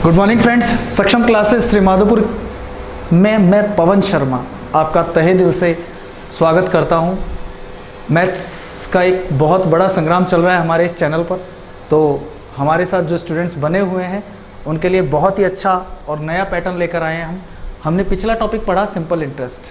Good morning friends, सक्षम classes Shri Madhopur में मैं पवन शर्मा आपका तहे दिल से स्वागत करता हूं। मैथ्स का एक बहुत बड़ा संग्राम चल रहा है हमारे इस चैनल पर, तो हमारे साथ जो स्टूडेंट्स बने हुए हैं उनके लिए बहुत ही अच्छा और नया पैटर्न लेकर आए हैं हमने पिछला टॉपिक पढ़ा सिंपल इंटरेस्ट।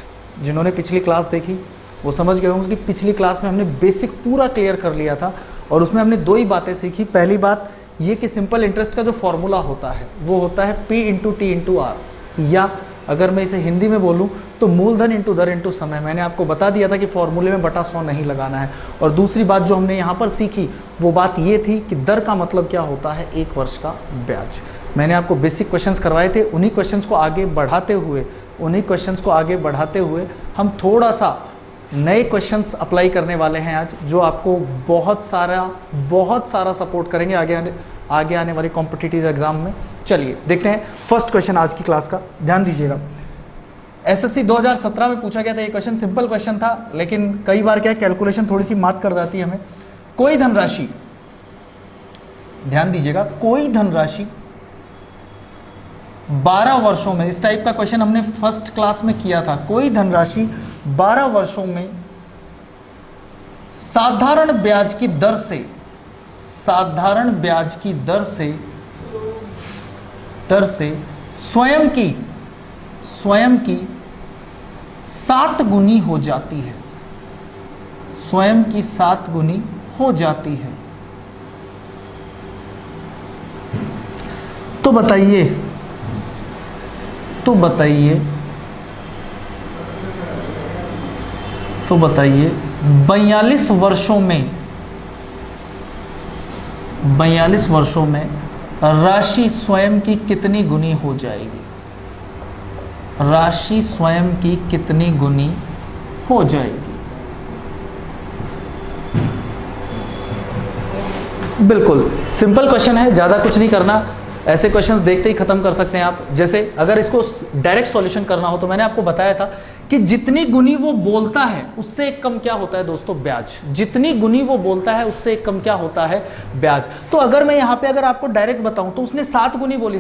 जिन्होंने पिछली क्लास देखी वो समझ गए होंगे कि पिछली क्लास में हमने बेसिक पूरा क्लियर कर लिया था और उसमें हमने दो ही बातें सीखी। पहली बात ये कि सिंपल इंटरेस्ट का जो फॉर्मूला होता है वो होता है P into T into R, या अगर मैं इसे हिंदी में बोलूं तो मूलधन इंटू दर इंटू समय। मैंने आपको बता दिया था कि फॉर्मूले में बटा 100 नहीं लगाना है। और दूसरी बात जो हमने यहाँ पर सीखी वो बात ये थी कि दर का मतलब क्या होता है, 1 वर्ष का ब्याज। मैंने आपको बेसिक क्वेश्चंस करवाए थे, उन्हीं क्वेश्चंस को आगे बढ़ाते हुए हम थोड़ा सा नए क्वेश्चंस अप्लाई करने वाले हैं आज, जो आपको बहुत सारा सपोर्ट करेंगे आगे आने वाली कॉम्पिटिटिव एग्जाम में। चलिए देखते हैं फर्स्ट क्वेश्चन आज की क्लास का, ध्यान दीजिएगा। एसएससी 2017 में पूछा गया था ये क्वेश्चन, सिंपल क्वेश्चन था, लेकिन कई बार क्या कैलकुलेशन थोड़ी सी मात कर जाती है हमें। कोई धनराशि, ध्यान दीजिएगा, कोई धनराशि 12 वर्षों में, इस टाइप का क्वेश्चन हमने फर्स्ट क्लास में किया था। कोई धनराशि 12 वर्षों में साधारण ब्याज की दर से स्वयं की 7 गुनी हो जाती है, स्वयं की 7 गुनी हो जाती है। तो बताइए 42 वर्षों में राशि स्वयं की कितनी गुनी हो जाएगी? राशि स्वयं की कितनी गुनी हो जाएगी? बिल्कुल सिंपल क्वेश्चन है, ज़्यादा कुछ नहीं करना। ऐसे क्वेश्चंस देखते ही खत्म कर सकते हैं आप। जैसे अगर इसको डायरेक्ट सॉल्यूशन करना हो तो मैंने आपको बताया था कि जितनी गुनी वो बोलता है उससे एक कम क्या होता है दोस्तों, ब्याज। जितनी गुनी वो बोलता है उससे एक कम क्या होता है, ब्याज। तो अगर मैं यहाँ पे अगर आपको डायरेक्ट बताऊं तो उसने 7 गुनी बोली,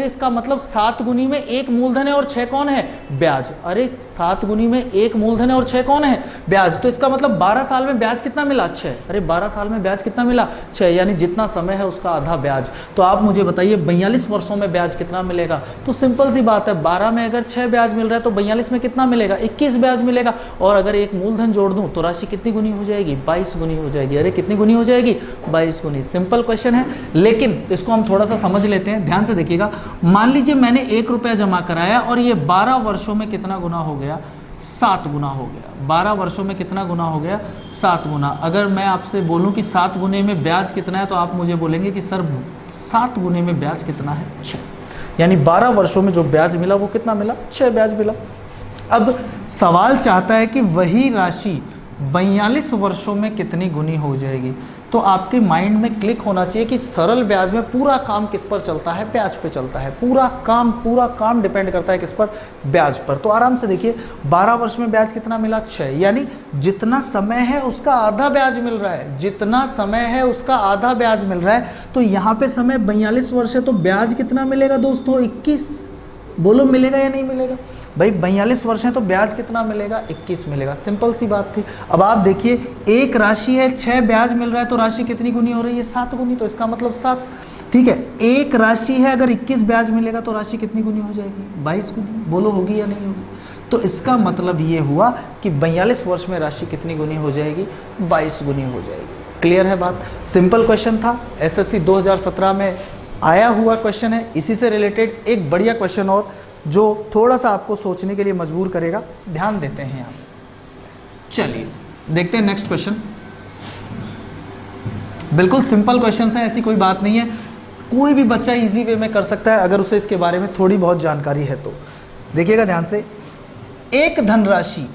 इसका मतलब 7 गुनी में 1 मूलधन है और 6 कौन है, ब्याज। अरे 7 गुनी में 1 मूलधन है और 6 कौन है, ब्याज। तो इसका मतलब 12 साल में ब्याज कितना मिला, 6। अरे 12 साल में ब्याज कितना मिला, 6, यानी जितना समय है उसका आधा ब्याज। तो आप मुझे बताइए 42 वर्षों में ब्याज कितना मिलेगा? तो सिंपल सी बात है, 12 में अगर 6 ब्याज मिल रहा है तो 42 में कितना मिलेगा, 21 ब्याज मिलेगा। और अगर एक मूलधन जोड़ दूं तो राशि कितनी गुनी हो जाएगी, 22 गुनी हो जाएगी। अरे कितनी गुनी हो जाएगी, 22 गुनी। सिंपल क्वेश्चन है, लेकिन इसको हम थोड़ा सा समझ लेते हैं, ध्यान से देखिएगा। मान लीजिए मैंने 1 रुपया जमा कराया और ये 12 वर्षों में कितना गुना हो गया, 7 गुना हो गया। 12 वर्षों में कितना गुना हो गया, 7 गुना। अगर मैं आपसे बोलूं कि 7 गुने में ब्याज कितना है तो आप मुझे बोलेंगे कि सर 7 गुने में ब्याज कितना है, 6। यानी 12 वर्षों में जो ब्याज मिला वो कितना मिला, 6 ब्याज मिला। अब सवाल चाहता है कि वही राशि 42 वर्षों में कितनी गुनी हो जाएगी। तो आपके माइंड में क्लिक होना चाहिए कि सरल ब्याज में पूरा काम किस पर चलता है, ब्याज पे चलता है। पूरा काम डिपेंड करता है किस पर, ब्याज पर। तो आराम से देखिए 12 वर्ष में ब्याज कितना मिला, 6, यानी जितना समय है उसका आधा ब्याज मिल रहा है, जितना समय है उसका आधा ब्याज मिल रहा है। तो यहाँ पे समय 42 वर्ष है तो ब्याज कितना मिलेगा दोस्तों, 21। बोलो मिलेगा या नहीं मिलेगा भाई, 42 वर्ष है तो ब्याज कितना मिलेगा, 21 मिलेगा। सिंपल सी बात थी। अब आप देखिए एक राशि है, 6 ब्याज मिल रहा है तो राशि कितनी गुनी हो रही है, 7 गुनी। तो इसका मतलब 7, ठीक है। एक राशि है, अगर 21 ब्याज मिलेगा तो राशि कितनी गुनी हो जाएगी, 22 गुनी। बोलो होगी या नहीं होगी? तो इसका मतलब ये हुआ कि 42 वर्ष में राशि कितनी गुनी हो जाएगी, 22 गुनी हो जाएगी। क्लियर है बात? सिंपल क्वेश्चन था, एसएससी 2017 में आया हुआ क्वेश्चन है। इसी से रिलेटेड एक बढ़िया क्वेश्चन और जो थोड़ा सा आपको सोचने के लिए मजबूर करेगा, ध्यान देते हैं यहाँ। चलिए देखते हैं नेक्स्ट क्वेश्चन। बिल्कुल सिंपल क्वेश्चन है, ऐसी कोई बात नहीं है, कोई भी बच्चा इजी वे में कर सकता है अगर उसे इसके बारे में थोड़ी बहुत जानकारी है तो। देखिएगा ध्यान से, एक धनराशि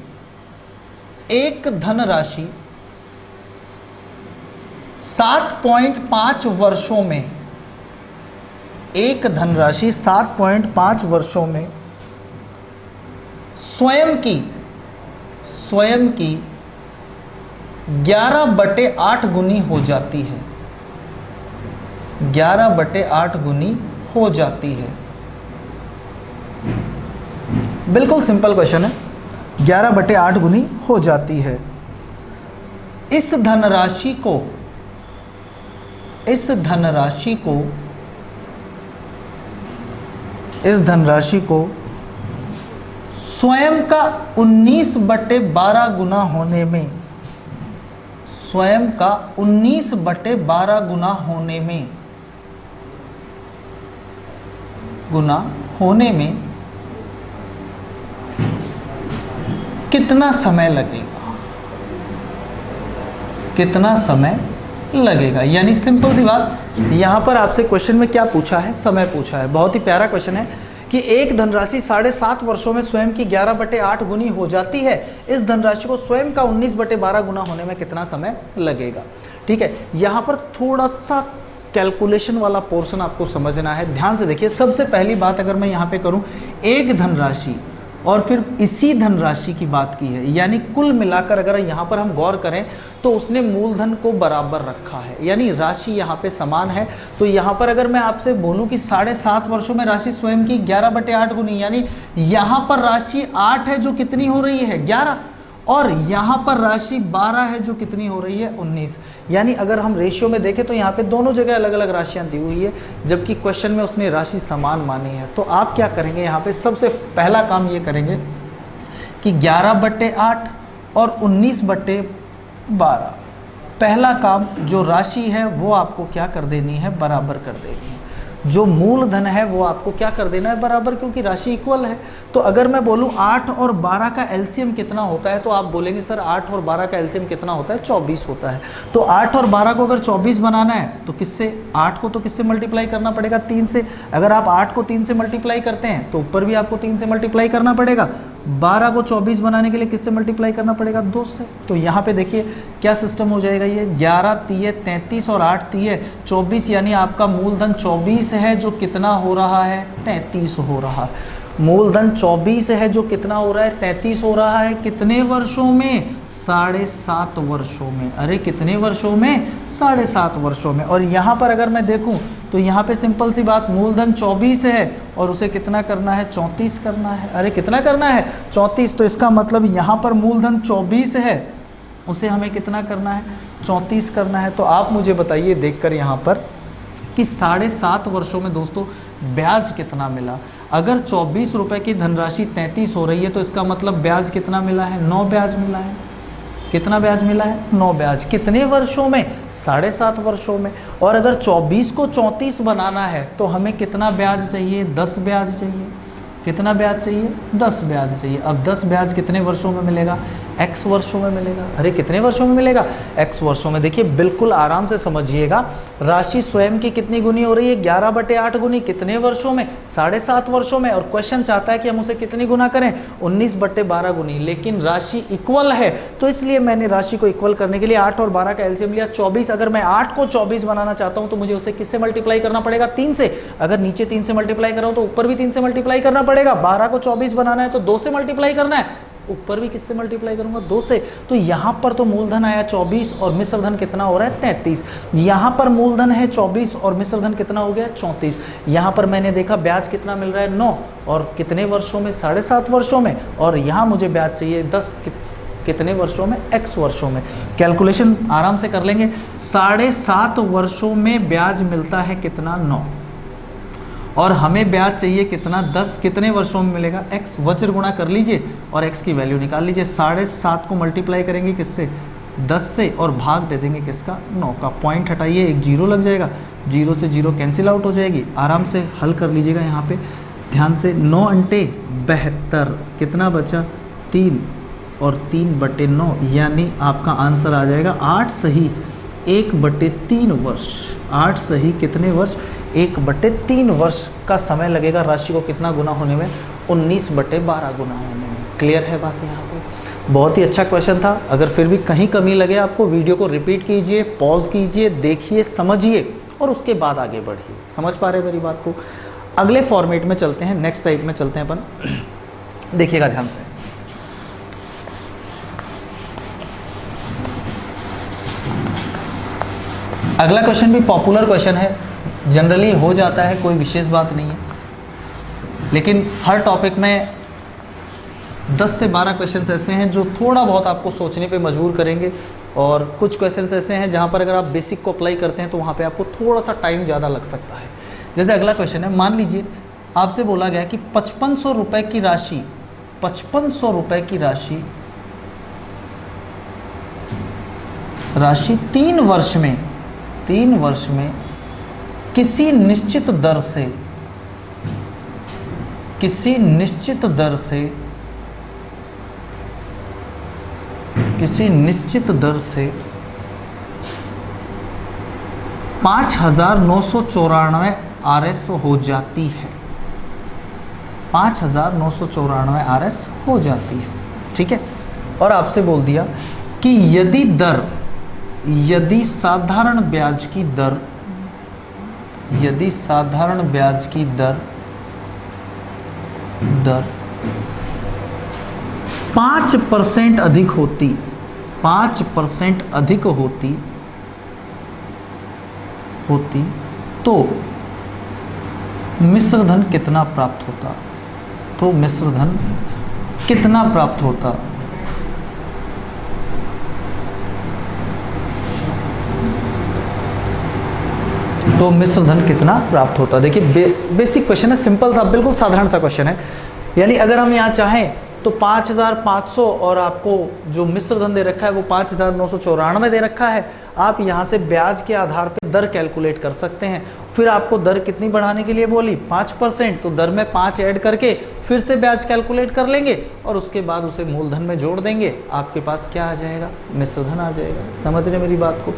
7.5 वर्षों में, एक धनराशि 7.5 वर्षों में स्वयं की 11/8 गुनी हो जाती है, 11/8 गुनी हो जाती है। बिल्कुल सिंपल क्वेश्चन है, 11/8 गुनी हो जाती है। इस धनराशि को स्वयं का 19/12 गुना होने में, स्वयं का 19/12 गुना होने में कितना समय लगेगा, कितना समय लगेगा। यानी सिंपल सी बात, यहां पर आपसे क्वेश्चन में क्या पूछा है, समय पूछा है। बहुत ही प्यारा क्वेश्चन है कि एक धनराशि 7.5 वर्षों में स्वयं की 11/8 गुनी हो जाती है। इस धनराशि को स्वयं का 19/12 गुना होने में कितना समय लगेगा। ठीक है, यहां पर थोड़ा सा कैलकुलेशन वाला पोर्शन आपको समझना है। ध्यान से देखिए, सबसे पहली बात अगर मैं यहां पे करूं, एक धनराशि और फिर इसी धनराशि की बात की है, यानी कुल मिलाकर अगर यहाँ पर हम गौर करें तो उसने मूलधन को बराबर रखा है, यानी राशि यहाँ पे समान है। तो यहाँ पर अगर मैं आपसे बोलूँ कि 7.5 वर्षों में राशि स्वयं की 11/8 गुनी, यानी यहाँ पर राशि 8 है जो कितनी हो रही है 11, और यहाँ पर राशि 12 है जो कितनी हो रही है 19। यानी अगर हम रेशियो में देखें तो यहाँ पे दोनों जगह अलग अलग राशियाँ दी हुई है, जबकि क्वेश्चन में उसने राशि समान मानी है। तो आप क्या करेंगे, यहाँ पे सबसे पहला काम ये करेंगे कि 11/8 और 19/12, पहला काम जो राशि है वो आपको क्या कर देनी है, बराबर कर देनी है। जो मूलधन है वो आपको क्या कर देना है, बराबर, क्योंकि राशि इक्वल है। तो अगर मैं बोलूं 8 और 12 का एलसीएम कितना होता है, तो आप बोलेंगे सर 8 और 12 का एलसीएम कितना होता है, 24 होता है। तो 8 और 12 को अगर 24 बनाना है तो किससे, 8 को तो किससे मल्टीप्लाई करना पड़ेगा, 3 से। अगर आप 8 को 3 से मल्टीप्लाई करते हैं तो ऊपर भी आपको 3 से मल्टीप्लाई करना पड़ेगा। 12 को 24 बनाने के लिए किससे मल्टीप्लाई करना पड़ेगा, 2 से। तो यहाँ पे देखिए क्या सिस्टम हो जाएगा, ये 11 तिये 33 और 8 तिये 24, यानी आपका मूलधन 24 है जो कितना हो रहा है, 33 हो रहा है। मूलधन 24 है जो कितना हो रहा है, 33 हो रहा है। कितने वर्षों में, 7.5 वर्षों में। अरे कितने वर्षों में, 7.5 वर्षों में। और यहाँ पर अगर मैं देखूँ तो यहाँ पे सिंपल सी बात, मूलधन 24 है और उसे कितना करना है, 34 करना है। अरे कितना करना है, 34। तो इसका मतलब यहाँ पर मूलधन 24 है, उसे हमें कितना करना है, 34 करना है। तो आप मुझे बताइए देखकर यहाँ पर कि 7.5 वर्षों में दोस्तों ब्याज कितना मिला। अगर 24 रुपये की धनराशि 33 हो रही है तो इसका मतलब ब्याज कितना मिला है, 9 ब्याज मिला है। कितना ब्याज मिला है, 9 ब्याज। कितने वर्षों में, 7.5 वर्षों में। और अगर 24 को 34 बनाना है तो हमें कितना ब्याज चाहिए, 10 ब्याज चाहिए। कितना ब्याज चाहिए, 10 ब्याज चाहिए। अब 10 ब्याज कितने वर्षों में मिलेगा, x वर्षों में मिलेगा। अरे कितने वर्षों में मिलेगा, x वर्षों में। देखिए बिल्कुल आराम से समझिएगा, राशि स्वयं की कितनी गुनी हो रही है, 11/8 गुनी। कितने वर्षों में, 7.5 वर्षों में। और क्वेश्चन चाहता है कि हम उसे कितनी गुना करें, 19/12 गुनी। लेकिन राशि इक्वल है तो इसलिए मैंने राशि को इक्वल करने के लिए 8 और 12 का एलसीएम लिया, 24। अगर मैं 8 को 24 बनाना चाहता हूं तो मुझे उसे किससे मल्टीप्लाई करना पड़ेगा, 3 से। अगर नीचे 3 से मल्टीप्लाई कर रहा हूं तो ऊपर भी 3 से मल्टीप्लाई करना पड़ेगा। 12 को 24 बनाना है तो 2 से मल्टीप्लाई करना है, ऊपर भी किससे मल्टीप्लाई करूंगा, 2 से। तो यहां पर तो मूलधन आया 24 और मिश्रधन कितना हो रहा है, 33। यहां पर मूलधन है 24 और मिश्रधन कितना हो गया, 34। यहां पर मैंने देखा ब्याज कितना मिल रहा है, 9। और कितने वर्षों में, 7.5 वर्षों में। और यहां मुझे ब्याज चाहिए 10, कितने वर्षों में, x वर्षों में। कैलकुलेशन आराम से कर लेंगे। 7.5 वर्षों में ब्याज मिलता है कितना, 9। और हमें ब्याज चाहिए कितना, 10। कितने वर्षों में मिलेगा, x। वज्र गुणा कर लीजिए और x की वैल्यू निकाल लीजिए। 7.5 को मल्टीप्लाई करेंगे किससे, 10 से, और भाग दे देंगे किसका, 9 का। पॉइंट हटाइए, एक जीरो लग जाएगा, जीरो से जीरो कैंसिल आउट हो जाएगी। आराम से हल कर लीजिएगा यहाँ पे ध्यान से। 9 अंटे 72, कितना बचा, 3 और 3/9, यानी आपका आंसर आ जाएगा 8 सही 1/3 वर्ष। 8 सही कितने वर्ष, 1/3 वर्ष का समय लगेगा राशि को कितना गुना होने में, 19/12 गुना होने में। क्लियर है बात यहाँ पे। बहुत ही अच्छा क्वेश्चन था। अगर फिर भी कहीं कमी लगे आपको, वीडियो को रिपीट कीजिए, पॉज कीजिए, देखिए, समझिए और उसके बाद आगे बढ़िए। समझ पा रहे मेरी बात को। अगले फॉर्मेट में चलते हैं, नेक्स्ट टाइप में चलते हैं अपन। देखिएगा ध्यान से। अगला क्वेश्चन भी पॉपुलर क्वेश्चन है, जनरली हो जाता है, कोई विशेष बात नहीं है, लेकिन हर टॉपिक में 10 से 12 क्वेश्चंस ऐसे हैं जो थोड़ा बहुत आपको सोचने पे मजबूर करेंगे, और कुछ क्वेश्चंस ऐसे हैं जहाँ पर अगर आप बेसिक को अप्लाई करते हैं तो वहाँ पे आपको थोड़ा सा टाइम ज़्यादा लग सकता है। जैसे अगला क्वेश्चन है, मान लीजिए आपसे बोला गया कि 5500 रुपये की राशि, 5500 रुपये की राशि 3 वर्ष में किसी निश्चित दर से 5,994 RS हो जाती है, 5,994 RS हो जाती है, ठीक है। और आपसे बोल दिया कि यदि साधारण ब्याज की दर 5% अधिक होती, 5% अधिक होती तो मिश्रधन कितना प्राप्त होता, तो मिश्रधन कितना प्राप्त होता। तो मिश्रधन कितना प्राप्त होता। देखिए बेसिक क्वेश्चन है, सिंपल सा, बिल्कुल साधारण सा क्वेश्चन है। यानी अगर हम यहाँ चाहें तो 5,500 और आपको जो मिश्रधन दे रखा है वो 5,994 दे रखा है, आप यहाँ से ब्याज के आधार पर दर कैलकुलेट कर सकते हैं। फिर आपको दर कितनी बढ़ाने के लिए बोली, 5%, तो दर में 5 ऐड करके फिर से ब्याज कैलकुलेट कर लेंगे और उसके बाद उसे मूलधन में जोड़ देंगे, आपके पास क्या आ जाएगा, मिश्रधन आ जाएगा। समझ रहे मेरी बात को।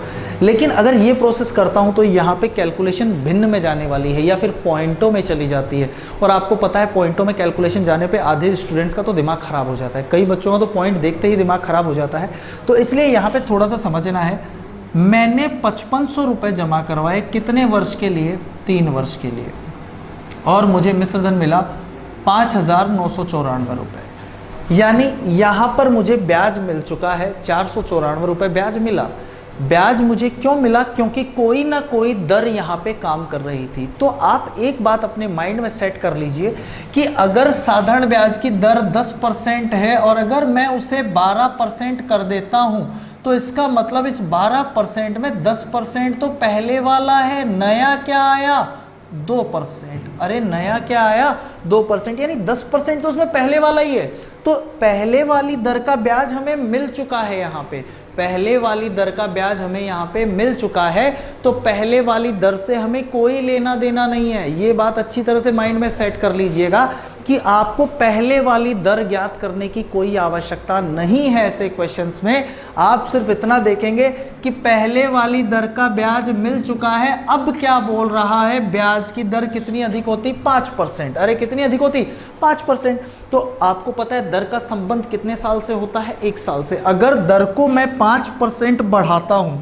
लेकिन अगर ये प्रोसेस करता हूँ तो यहाँ पे कैलकुलेशन भिन्न में जाने वाली है या फिर पॉइंटों में चली जाती है, और आपको पता है पॉइंटों में कैलकुलेशन जाने पर आधे स्टूडेंट्स का तो दिमाग खराब हो जाता है, कई बच्चों का तो पॉइंट देखते ही दिमाग खराब हो जाता है। तो इसलिए यहाँ पर थोड़ा सा समझना है। मैंने 5500 रुपये जमा करवाए, कितने वर्ष के लिए, 3 वर्ष के लिए, और मुझे मिश्रधन मिला 5,994 रुपये। यानी यहाँ पर मुझे ब्याज मिल चुका है 494 रुपये ब्याज मिला। ब्याज मुझे क्यों मिला, क्योंकि कोई ना कोई दर यहाँ पे काम कर रही थी। तो आप एक बात अपने माइंड में सेट कर लीजिए कि अगर साधारण ब्याज की दर 10% है और अगर मैं उसे 12% कर देता हूँ तो इसका मतलब इस 12% में 10% तो पहले वाला है, नया क्या आया, 2%। अरे नया क्या आया, 2%, यानी 10% तो उसमें पहले वाला ही है। तो पहले वाली दर का ब्याज हमें मिल चुका है, यहाँ पे पहले वाली दर का ब्याज हमें यहाँ पे मिल चुका है, तो पहले वाली दर से हमें कोई लेना देना नहीं है। ये बात अच्छी तरह से माइंड में सेट कर लीजिएगा कि आपको पहले वाली दर ज्ञात करने की कोई आवश्यकता नहीं है। ऐसे क्वेश्चंस में आप सिर्फ इतना देखेंगे कि पहले वाली दर का ब्याज मिल चुका है, अब क्या बोल रहा है, ब्याज की दर कितनी अधिक होती, 5%। अरे कितनी अधिक होती, 5%। तो आपको पता है दर का संबंध कितने साल से होता है, 1 साल से। अगर दर को मैं 5% बढ़ाता हूं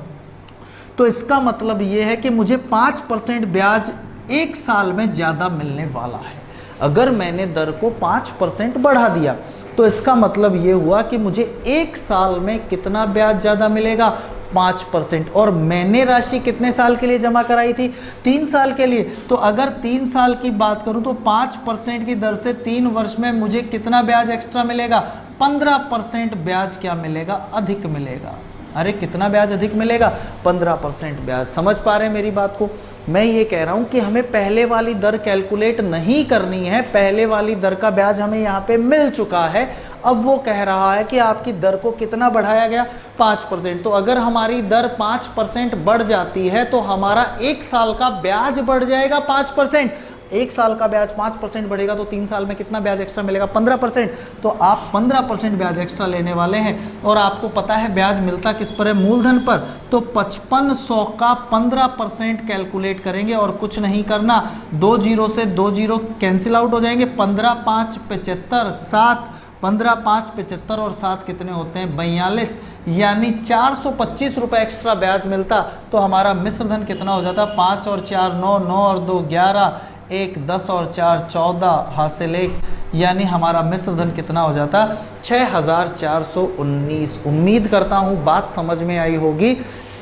तो इसका मतलब यह है कि मुझे 5% ब्याज 1 साल में ज्यादा मिलने वाला है। अगर मैंने दर को 5% बढ़ा दिया तो इसका मतलब ये हुआ कि मुझे 1 साल में कितना ब्याज ज़्यादा मिलेगा, 5%। और मैंने राशि कितने साल के लिए जमा कराई थी, 3 साल के लिए। तो अगर 3 साल की बात करूं तो 5% की दर से 3 वर्ष में मुझे कितना ब्याज एक्स्ट्रा मिलेगा, 15% ब्याज क्या मिलेगा, अधिक मिलेगा। अरे कितना ब्याज अधिक मिलेगा, 15% ब्याज। समझ पा रहे हैं मेरी बात को। मैं ये कह रहा हूं कि हमें पहले वाली दर कैलकुलेट नहीं करनी है, पहले वाली दर का ब्याज हमें यहाँ पे मिल चुका है। अब वो कह रहा है कि आपकी दर को कितना बढ़ाया गया, 5%। तो अगर हमारी दर 5% बढ़ जाती है तो हमारा 1 साल का ब्याज बढ़ जाएगा 5%। 1 साल का ब्याज 5% बढ़ेगा तो 3 साल में कितना ब्याज एक्स्ट्रा मिलेगा, 15%। तो आप 15% ब्याज एक्स्ट्रा लेने वाले हैं। और आपको पता है ब्याज मिलता किस पर है, मूलधन पर। तो 5500 का 15% कैलकुलेट करेंगे और कुछ नहीं करना, 2 जीरो से 2 जीरो कैंसिल आउट हो जाएंगे, 15 5 75 7, 15 5 75 और 7 कितने होते हैं, 42। यानी 425 रुपये एक्स्ट्रा ब्याज मिलता तो हमारा मिश्रधन कितना हो जाता, 5 और 4 9, 9 और 2 11, 1 10 और 4 14, हासिल 1, यानी हमारा मिश्रधन कितना हो जाता, 6419। उम्मीद करता हूँ बात समझ में आई होगी।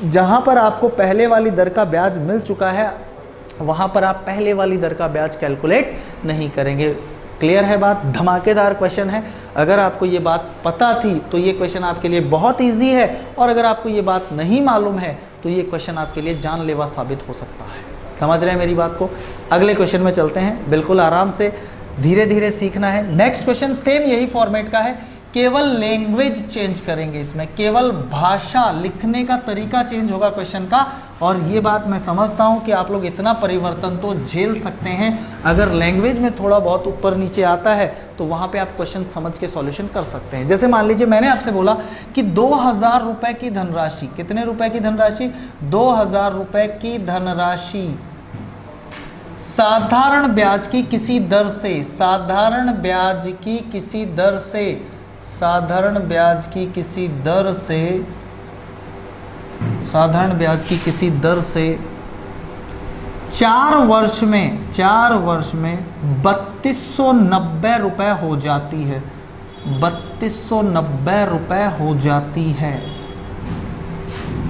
जहाँ पर आपको पहले वाली दर का ब्याज मिल चुका है, वहां पर आप पहले वाली दर का ब्याज कैलकुलेट नहीं करेंगे। क्लियर है बात? धमाकेदार क्वेश्चन है। अगर आपको ये बात पता थी तो ये क्वेश्चन आपके लिए बहुत इजी है, और अगर आपको ये बात नहीं मालूम है तो ये क्वेश्चन आपके लिए जानलेवा साबित हो सकता है। समझ रहे हैं मेरी बात को? अगले क्वेश्चन में चलते हैं, बिल्कुल आराम से धीरे धीरे सीखना है। नेक्स्ट क्वेश्चन सेम यही फॉर्मेट का है, केवल लैंग्वेज चेंज करेंगे इसमें, केवल भाषा, लिखने का तरीका चेंज होगा क्वेश्चन का। और ये बात मैं समझता हूँ कि आप लोग इतना परिवर्तन तो झेल सकते हैं। अगर लैंग्वेज में थोड़ा बहुत ऊपर नीचे आता है तो वहाँ पे आप क्वेश्चन समझ के सॉल्यूशन कर सकते हैं। जैसे मान लीजिए मैंने आपसे बोला कि 2000 रुपये की धनराशि, कितने रुपए की धनराशि? 2000 रुपये की धनराशि साधारण ब्याज की किसी दर से, साधारण ब्याज की किसी दर से, साधारण ब्याज की किसी दर से, साधारण ब्याज की किसी दर से 4 वर्ष में 3290 रुपए हो जाती है, 3290 रुपए हो जाती है।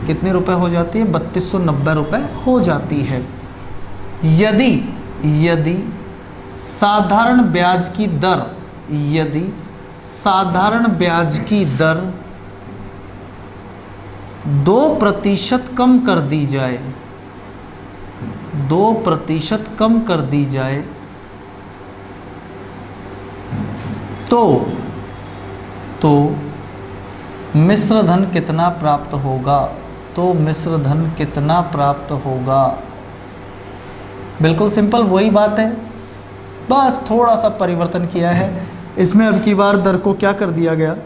कितने रुपए हो जाती है? 3290 रुपए हो जाती है। यदि साधारण ब्याज की दर, यदि साधारण ब्याज की दर 2% कम कर दी जाए, 2% कम कर दी जाए तो मिश्र धन कितना प्राप्त होगा? तो मिश्र धन कितना प्राप्त होगा? बिल्कुल सिंपल वही बात है, बस थोड़ा सा परिवर्तन किया है इसमें। अब की बार दर को क्या कर दिया गया?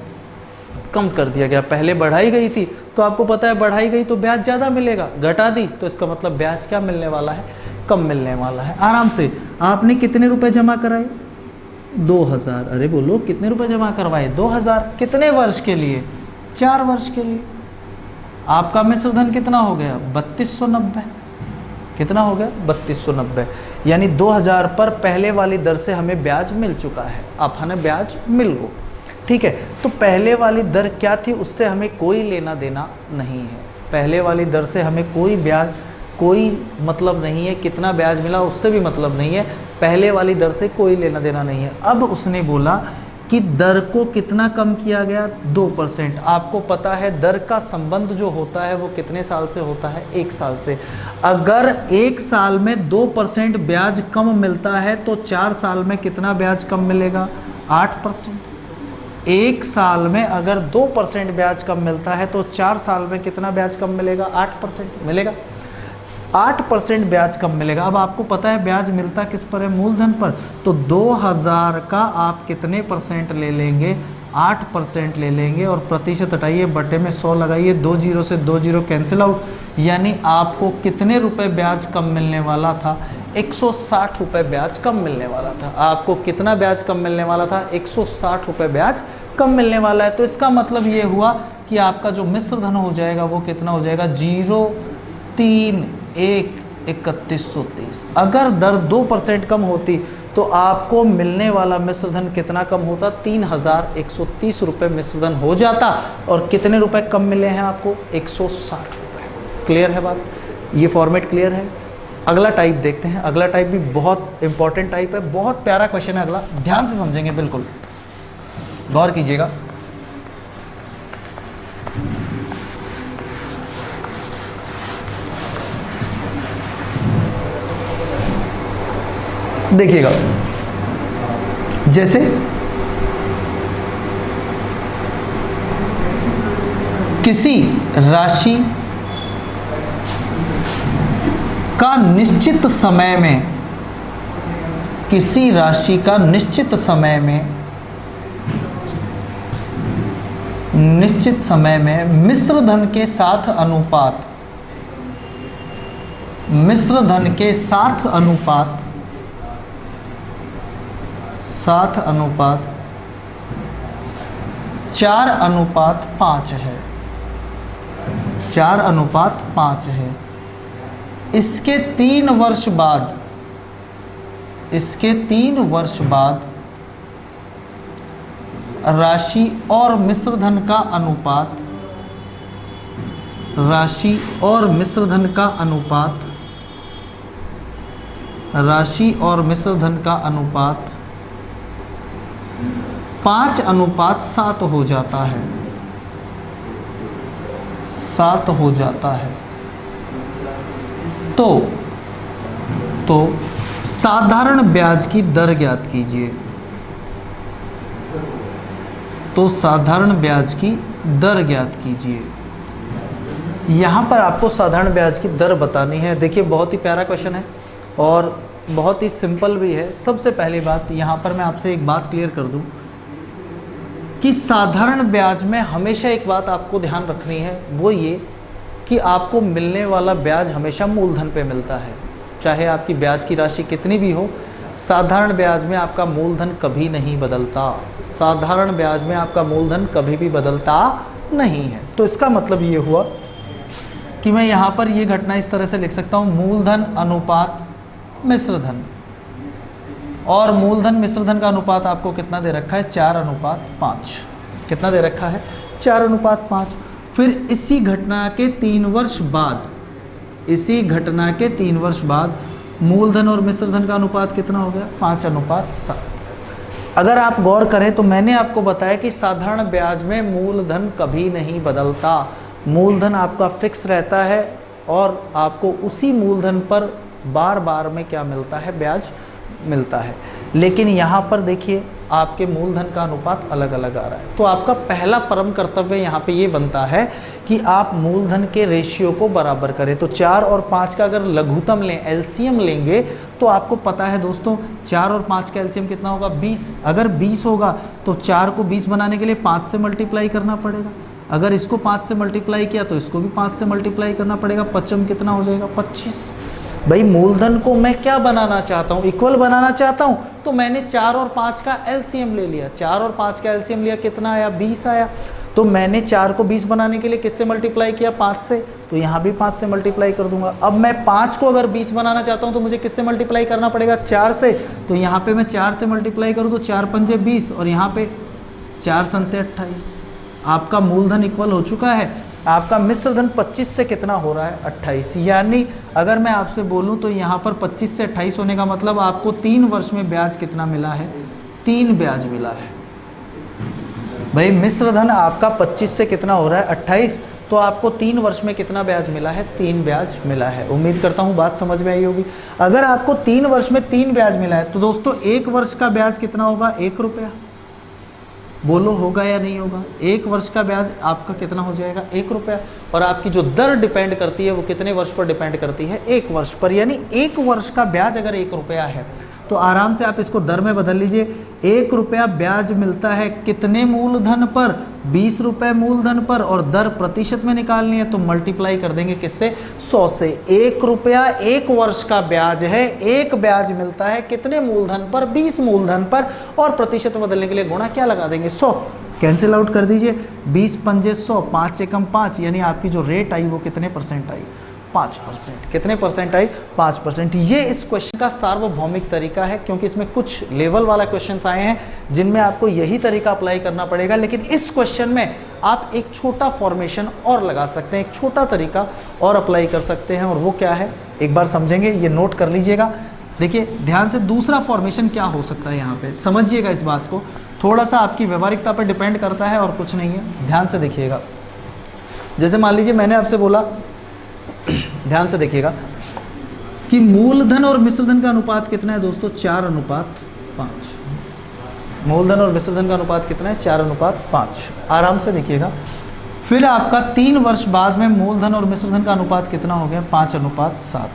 कम कर दिया गया। पहले बढ़ाई गई थी तो आपको पता है बढ़ाई गई तो ब्याज ज़्यादा मिलेगा, घटा दी तो इसका मतलब ब्याज क्या मिलने वाला है? कम मिलने वाला है। आराम से आपने कितने रुपए जमा कराए? 2000। अरे बोलो कितने रुपए जमा करवाए? 2000। कितने वर्ष के लिए? 4 वर्ष के लिए। आपका मिश्र धन कितना हो गया? 3290। कितना हो गया? 3290। यानी 2000 पर पहले वाली दर से हमें ब्याज मिल चुका है। अब हमें ब्याज मिल गो, ठीक है। तो पहले वाली दर क्या थी उससे हमें कोई लेना देना नहीं है। पहले वाली दर से हमें कोई ब्याज, कोई मतलब नहीं है। कितना ब्याज मिला उससे भी मतलब नहीं है। पहले वाली दर से कोई लेना देना नहीं है। अब उसने बोला कि दर को कितना कम किया गया? 2%। आपको पता है दर का संबंध जो होता है वो कितने साल से होता है? 1 साल से। अगर 1 साल में 2% ब्याज कम मिलता है तो 4 साल में कितना ब्याज कम मिलेगा? 8%। 1 साल में अगर 2% ब्याज कम मिलता है तो 4 साल में कितना ब्याज कम मिलेगा? 8% मिलेगा। 8% ब्याज कम मिलेगा। अब आपको पता है ब्याज मिलता किस पर है? मूलधन पर। तो 2000 का आप कितने % ले लेंगे? 8% ले लेंगे और प्रतिशत हटाइए, बटे में 100 लगाइए, 2 जीरो से 2 जीरो कैंसिल आउट। यानी आपको कितने रुपए ब्याज कम मिलने वाला था? 160 रुपये ब्याज कम मिलने वाला था। आपको कितना ब्याज कम मिलने वाला था? 160 रुपये ब्याज कम मिलने वाला है। तो इसका मतलब ये हुआ कि आपका जो मिश्र धन हो जाएगा वो कितना हो जाएगा? 0313130। अगर दर 2% कम होती तो आपको मिलने वाला मिश्र धन कितना कम होता? 3130 रुपये मिश्र धन हो जाता। और कितने रुपए कम मिले हैं आपको? 160 रुपये। क्लियर है बात? ये फॉर्मेट क्लियर है? अगला टाइप देखते हैं। अगला टाइप भी बहुत इंपॉर्टेंट टाइप है, बहुत प्यारा क्वेश्चन है। अगला ध्यान से समझेंगे, बिल्कुल गौर कीजिएगा। देखिएगा, जैसे किसी राशि का निश्चित समय में, किसी राशि का निश्चित समय में, निश्चित समय में मिश्र धन के साथ अनुपात, मिश्र धन के साथ अनुपात 4:5 है। 4:5 है। इसके 3 वर्ष बाद, इसके 3 वर्ष बाद राशि और मिश्र धन का अनुपात, राशि और मिश्र धन का अनुपात राशि और मिश्र धन का अनुपात 5:7 हो जाता है, 7 हो जाता है, तो साधारण ब्याज की दर ज्ञात कीजिए। तो साधारण ब्याज की दर ज्ञात कीजिए। यहाँ पर आपको साधारण ब्याज की दर बतानी है। देखिए बहुत ही प्यारा क्वेश्चन है और बहुत ही सिंपल भी है। सबसे पहली बात यहाँ पर मैं आपसे एक बात क्लियर कर दूँ कि साधारण ब्याज में हमेशा एक बात आपको ध्यान रखनी है, वो ये कि आपको मिलने वाला ब्याज हमेशा मूलधन पे मिलता है। चाहे आपकी ब्याज की राशि कितनी भी हो, साधारण ब्याज में आपका मूलधन कभी नहीं बदलता। साधारण ब्याज में आपका मूलधन कभी भी बदलता नहीं है। तो इसका मतलब ये हुआ कि मैं यहाँ पर ये घटना इस तरह से लिख सकता हूँ, मूलधन अनुपात मिश्र धन। और मूलधन मिश्र धन का अनुपात आपको कितना दे रखा है? 4:5। कितना दे रखा है? 4:5। फिर इसी घटना के 3 वर्ष बाद, इसी घटना के 3 वर्ष बाद मूलधन और मिश्र धन का अनुपात कितना हो गया? 5:7। अगर आप गौर करें तो मैंने आपको बताया कि साधारण ब्याज में मूलधन कभी नहीं बदलता। मूलधन आपका फिक्स रहता है और आपको उसी मूलधन पर बार बार में क्या मिलता है? ब्याज मिलता है। लेकिन यहाँ पर देखिए आपके मूलधन का अनुपात अलग अलग आ रहा है। तो आपका पहला परम कर्तव्य यहाँ पे ये बनता है कि आप मूलधन के रेशियो को बराबर करें। तो 4 और 5 का अगर लघुत्तम लें, एलसीएम लेंगे, तो आपको पता है दोस्तों 4 और 5 का एलसीएम कितना होगा? 20। अगर 20 होगा तो 4 को 20 बनाने के लिए 5 से मल्टीप्लाई करना पड़ेगा। अगर इसको 5 से मल्टीप्लाई किया तो इसको भी 5 से मल्टीप्लाई करना पड़ेगा। 5 कितना हो जाएगा? 25। भाई मूलधन को मैं क्या बनाना चाहता हूँ? इक्वल बनाना चाहता हूँ। तो मैंने 4 और 5 का एलसीएम ले लिया। 4 और 5 का एलसीएम लिया, कितना आया? 20 आया। तो मैंने 4 को 20 बनाने के लिए किससे मल्टीप्लाई किया? 5 से। तो यहाँ भी 5 से मल्टीप्लाई कर दूंगा। अब मैं 5 को अगर 20 बनाना चाहता हूँ तो मुझे किससे मल्टीप्लाई करना पड़ेगा? 4 से। तो यहाँ पे मैं 4 से मल्टीप्लाई करूँ तो 4 पंजे 20 और यहाँ पे 4 संते 28। आपका मूलधन इक्वल हो चुका है। आपका मिश्र धन 25 से कितना हो रहा है? 28। यानी अगर मैं आपसे बोलूं तो यहाँ पर 25 से 28 होने का मतलब आपको 3 वर्ष में ब्याज कितना मिला है? 3 ब्याज मिला है। भाई मिश्र धन आपका 25 से कितना हो रहा है? 28। तो आपको 3 वर्ष में कितना ब्याज मिला है? 3 ब्याज मिला है। उम्मीद करता हूँ बात समझ में आई होगी। अगर आपको 3 वर्ष में 3 ब्याज मिला है तो दोस्तों 1 वर्ष का ब्याज कितना होगा? 1 रुपया। बोलो होगा या नहीं होगा? 1 वर्ष का ब्याज आपका कितना हो जाएगा? 1 रुपया। और आपकी जो दर डिपेंड करती है वो कितने वर्ष पर डिपेंड करती है? 1 वर्ष पर। यानी 1 वर्ष का ब्याज अगर 1 रुपया है तो आराम से आप इसको दर में बदल लीजिए। 1 रुपया ब्याज मिलता है कितने मूलधन पर? 20 रुपये मूलधन पर। और दर प्रतिशत में निकालनी है तो मल्टीप्लाई कर देंगे किससे? 100 से। 1 रुपया 1 वर्ष का ब्याज है। 1 ब्याज मिलता है कितने मूलधन पर? 20 मूलधन पर। और प्रतिशत बदलने के लिए गुणा क्या लगा देंगे? 100। कैंसिल आउट कर दीजिए। 20 पंजे 100, 5 से कम 5, यानी आपकी जो रेट आई वो कितने परसेंट आई? 5%। कितने परसेंट आई? 5%। ये इस क्वेश्चन का सार्वभौमिक तरीका है, क्योंकि इसमें कुछ लेवल वाला क्वेश्चंस आए हैं जिनमें आपको यही तरीका अप्लाई करना पड़ेगा। लेकिन इस क्वेश्चन में आप एक छोटा फॉर्मेशन और लगा सकते हैं, एक छोटा तरीका और अप्लाई कर सकते हैं। और वो क्या है एक बार समझेंगे, ये नोट कर लीजिएगा। देखिए ध्यान से, दूसरा फॉर्मेशन क्या हो सकता है यहाँ पे, समझिएगा इस बात को। थोड़ा सा आपकी व्यवहारिकता पर डिपेंड करता है और कुछ नहीं है। ध्यान से देखिएगा। जैसे मान लीजिए मैंने आपसे बोला, ध्यान से देखिएगा कि मूलधन और मिश्रधन का अनुपात कितना है दोस्तों? 4:5। मूलधन और मिश्रधन का अनुपात कितना है? 4:5। आराम से देखिएगा। फिर आपका 3 वर्ष बाद में मूलधन और मिश्रधन का अनुपात कितना हो गया? 5:7।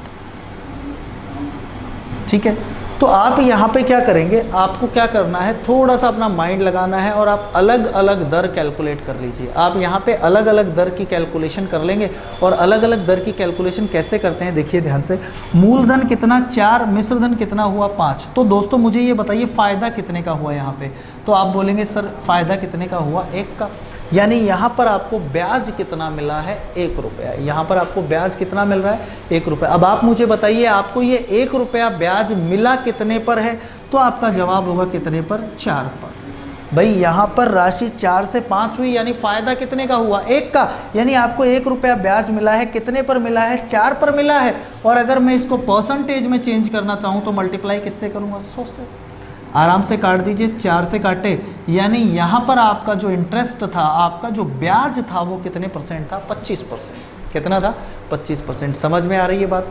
ठीक है। तो आप यहाँ पे क्या करेंगे, आपको क्या करना है, थोड़ा सा अपना माइंड लगाना है और आप अलग अलग दर कैलकुलेट कर लीजिए। आप यहाँ पे अलग अलग दर की कैलकुलेशन कर लेंगे। और अलग अलग दर की कैलकुलेशन कैसे करते हैं देखिए ध्यान से। मूलधन कितना? 4, मिश्रधन कितना हुआ? 5। तो दोस्तों मुझे ये बताइए फ़ायदा कितने का हुआ यहाँ पे? तो आप बोलेंगे सर फ़ायदा कितने का हुआ? 1 का। यानी यहाँ पर आपको ब्याज कितना मिला है? 1 रुपया। यहाँ पर आपको ब्याज कितना मिल रहा है? 1 रुपया। अब आप मुझे बताइए आपको ये 1 रुपया ब्याज मिला कितने पर है? तो आपका जवाब होगा कितने पर? 4 पर। भाई यहाँ पर राशि 4 से 5 हुई, यानी फायदा कितने का हुआ? 1 का। यानी आपको 1 रुपया ब्याज मिला है, कितने पर मिला है? 4 पर मिला है। और अगर मैं इसको परसेंटेज में चेंज करना चाहूँ तो मल्टीप्लाई किससे करूँगा? 100 से। आराम से काट दीजिए, 4 से काटे, यानी यहाँ पर आपका जो इंटरेस्ट था, आपका जो ब्याज था वो कितने परसेंट था? 25%। कितना था? 25%। समझ में आ रही है बात?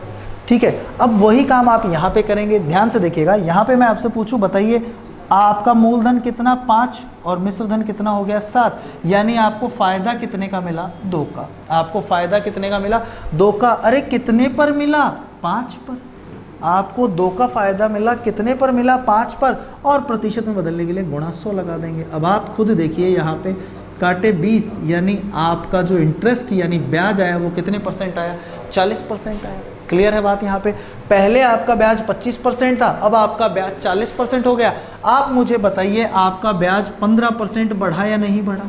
ठीक है। अब वही काम आप यहाँ पे करेंगे, ध्यान से देखिएगा। यहाँ पे मैं आपसे पूछूं, बताइए आपका मूलधन कितना? 5 और मिश्र धन कितना हो गया? 7। यानी आपको फायदा कितने का मिला? 2 का। आपको फायदा कितने का मिला? 2 का। अरे कितने पर मिला? 5 पर। आपको 2 का फायदा मिला, कितने पर मिला? 5 पर। और प्रतिशत में बदलने के लिए गुणा 100 लगा देंगे। अब आप खुद देखिए, यहाँ पे काटे 20, यानी आपका जो इंटरेस्ट यानी ब्याज आया वो कितने परसेंट आया? 40% आया। क्लियर है बात? यहाँ पे पहले आपका ब्याज 25% था, अब आपका ब्याज 40% हो गया। आप मुझे बताइए, आपका ब्याज 15% बढ़ा या नहीं बढ़ा?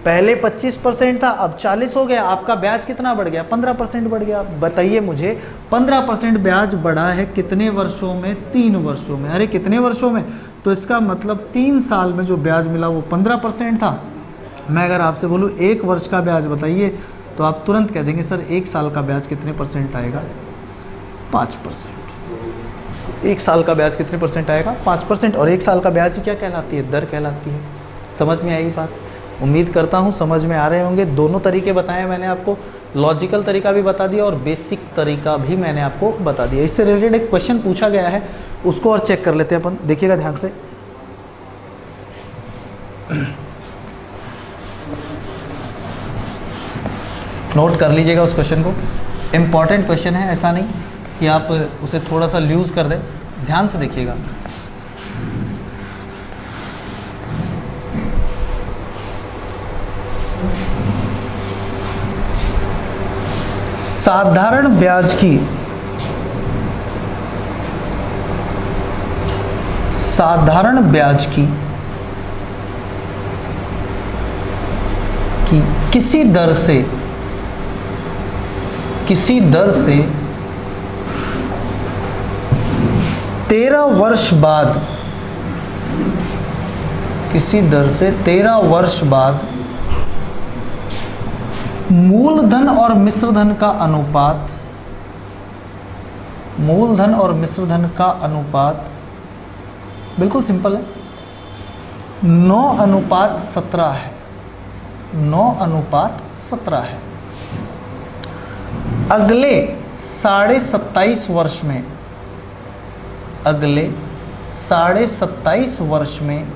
पहले 25% था, अब 40 हो गया। आपका ब्याज कितना बढ़ गया? 15% बढ़ गया। बताइए मुझे, 15% ब्याज बढ़ा है कितने वर्षों में? 3 वर्षों में। अरे कितने वर्षों में? तो इसका मतलब 3 साल में जो ब्याज मिला वो 15% था। मैं अगर आपसे बोलूँ 1 वर्ष का ब्याज बताइए, तो आप तुरंत कह देंगे सर 1 साल का ब्याज कितने परसेंट आएगा? 5%। 1 साल का ब्याज कितने परसेंट आएगा? 5%। और 1 साल का ब्याज क्या कहलाती है? दर कहलाती है। समझ में आई बात? उम्मीद करता हूँ समझ में आ रहे होंगे। दोनों तरीके बताए मैंने आपको, लॉजिकल तरीका भी बता दिया और बेसिक तरीका भी मैंने आपको बता दिया। इससे रिलेटेड एक क्वेश्चन पूछा गया है, उसको और चेक कर लेते हैं अपन। देखिएगा ध्यान से। नोट कर लीजिएगा उस क्वेश्चन को, इम्पॉर्टेंट क्वेश्चन है, ऐसा नहीं कि आप उसे थोड़ा सा लूज कर दें। ध्यान से देखिएगा। साधारण ब्याज की किसी दर से 13 वर्ष बाद, किसी दर से 13 वर्ष बाद मूलधन और मिश्रधन का अनुपात, मूलधन और मिश्रधन का अनुपात बिल्कुल सिंपल है, 9:17 है। 9:17 है। अगले 27.5 वर्ष में, अगले 27.5 वर्ष में,